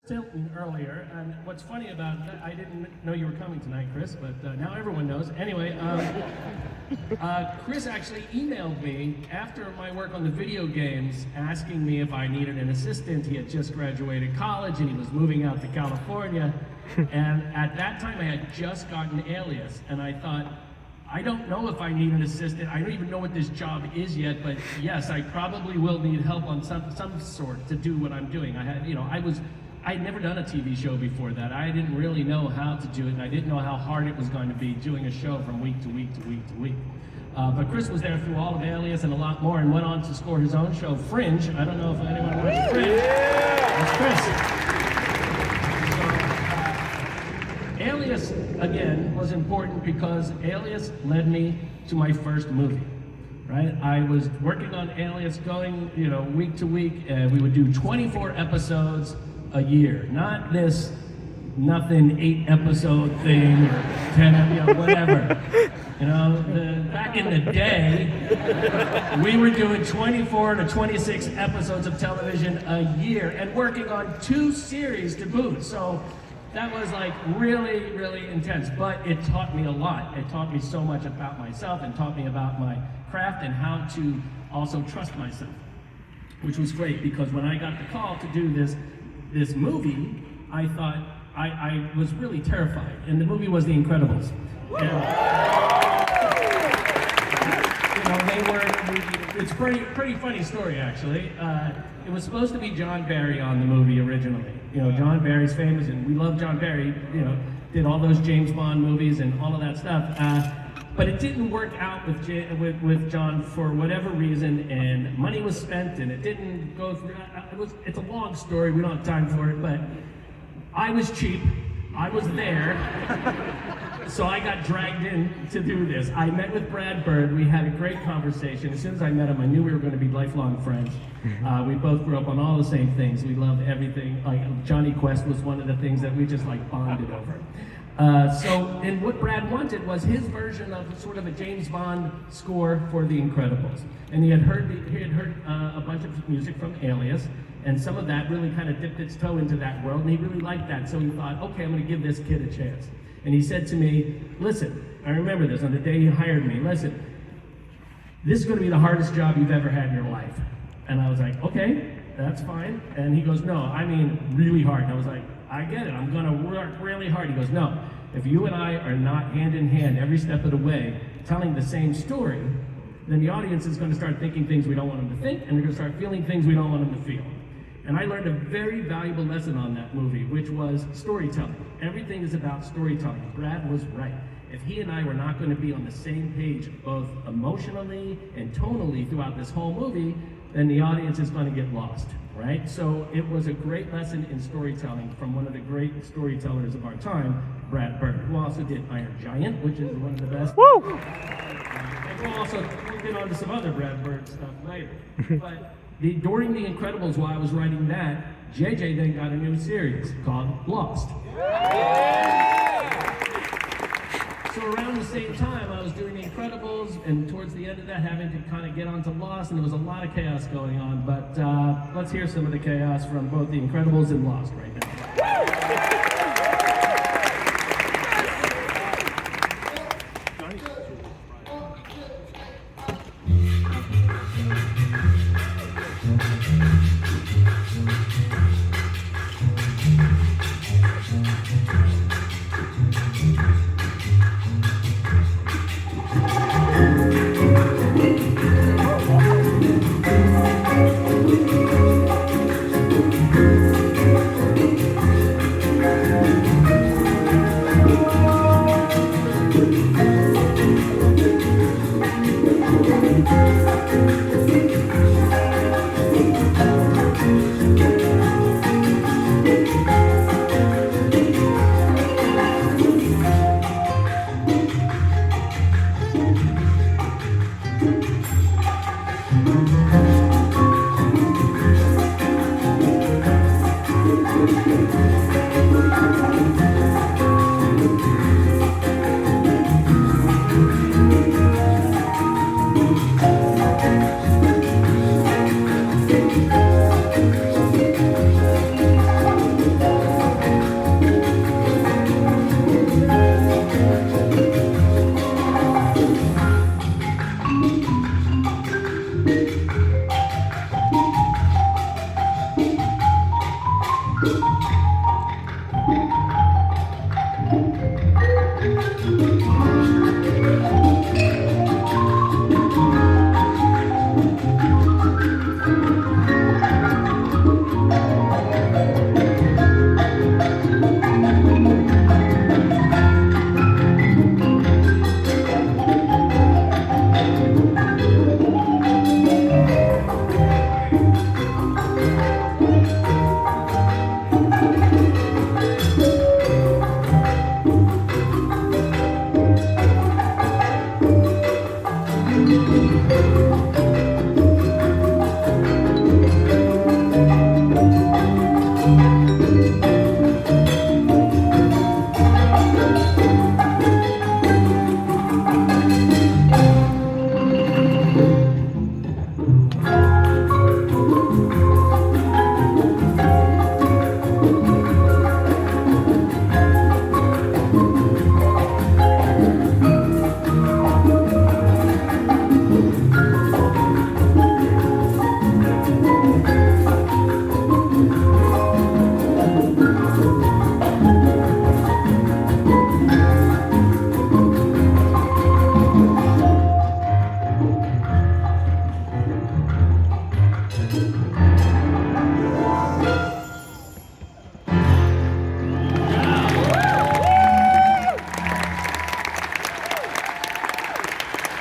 Tilton earlier, and what's funny about that, I didn't know you were coming tonight, Chris, but now everyone knows. Anyway, Chris actually emailed me after my work on the video games, asking me if I needed an assistant. He had just graduated college and he was moving out to California, and at that time I had just gotten Alias, and I thought, I don't know if I need an assistant. I don't even know what this job is yet, but yes, I probably will need help on some sort to do what I'm doing. I'd never done a TV show before that. I didn't really know how to do it, and I didn't know how hard it was going to be doing a show from week to week to week to week. But Chris was there through all of Alias and a lot more, and went on to score his own show, Fringe. I don't know if anyone watched Fringe. That's Chris. So, Alias, again, was important because Alias led me to my first movie. Right? I was working on Alias, going, week to week, and we would do 24 episodes a year, not this nothing 8-episode thing or 10, whatever. Back in the day, we were doing 24 to 26 episodes of television a year and working on 2 series to boot. So that was like really, really intense, but it taught me a lot. It taught me so much about myself and taught me about my craft and how to also trust myself, which was great because when I got the call to do this movie, I thought I was really terrified, and the movie was The Incredibles. It's a pretty funny story actually. It was supposed to be John Barry on the movie originally. John Barry's famous, and we love John Barry. Did all those James Bond movies and all of that stuff. But it didn't work out with John for whatever reason, and money was spent, and it didn't go through. It's a long story. We don't have time for it, but I was cheap. I was there, so I got dragged in to do this. I met with Brad Bird. We had a great conversation. As soon as I met him, I knew we were going to be lifelong friends. We both grew up on all the same things. We loved everything. Like Johnny Quest was one of the things that we just bonded over. And what Brad wanted was his version of sort of a James Bond score for The Incredibles. And he had heard a bunch of music from Alias, and some of that really kind of dipped its toe into that world, and he really liked that. So he thought, okay, I'm going to give this kid a chance. And he said to me, listen, I remember this on the day he hired me, listen, this is going to be the hardest job you've ever had in your life. And I was like, okay, that's fine. And he goes, no, I mean really hard. And I was like, I get it, I'm gonna work really hard. He goes, no, if you and I are not hand in hand every step of the way telling the same story, then the audience is gonna start thinking things we don't want them to think, and they're gonna start feeling things we don't want them to feel. And I learned a very valuable lesson on that movie, which was storytelling. Everything is about storytelling. Brad was right. If he and I were not gonna be on the same page, both emotionally and tonally throughout this whole movie, then the audience is gonna get lost. Right? So it was a great lesson in storytelling from one of the great storytellers of our time, Brad Bird, who also did Iron Giant, which is one of the best. Woo! And we'll get on to some other Brad Bird stuff later. But during The Incredibles, while I was writing that, JJ then got a new series called Lost. So around the same time, I was doing The Incredibles, and towards the end of that, having to kind of get onto Lost, and there was a lot of chaos going on. But let's hear some of the chaos from both The Incredibles and Lost right now. Thank you.